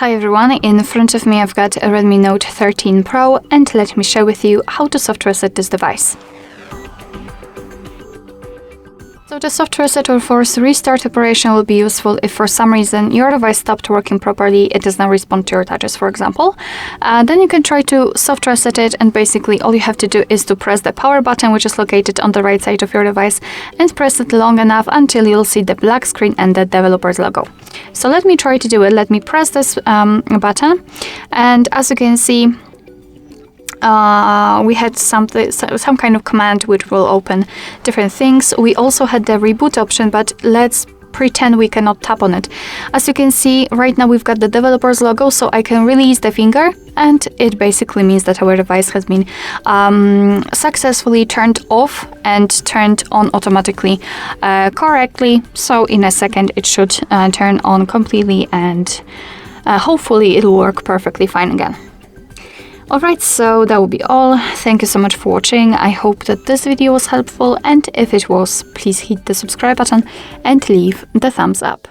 Hi everyone, in front of me I've got a Redmi Note 13 Pro and let me share with you how to soft reset this device. So the soft reset or force restart operation will be useful if for some reason your device stopped working properly, it does not respond to your touches, for example. Then you can try to soft reset it, and basically all you have to do is to press the power button, which is located on the right side of your device, and press it long enough until you'll see the black screen and the developer's logo. So let me try to do it. Let me press this button, and as you can see, we had some kind of command which will open different things. We also had the reboot option, but let's pretend we cannot tap on it. As you can see, right now we've got the developer's logo, so I can release the finger, and it basically means that our device has been successfully turned off and turned on automatically correctly. So in a second it should turn on completely, and hopefully it'll work perfectly fine again. Alright, so that will be all. Thank you so much for watching. I hope that this video was helpful, and if it was, please hit the subscribe button and leave the thumbs up.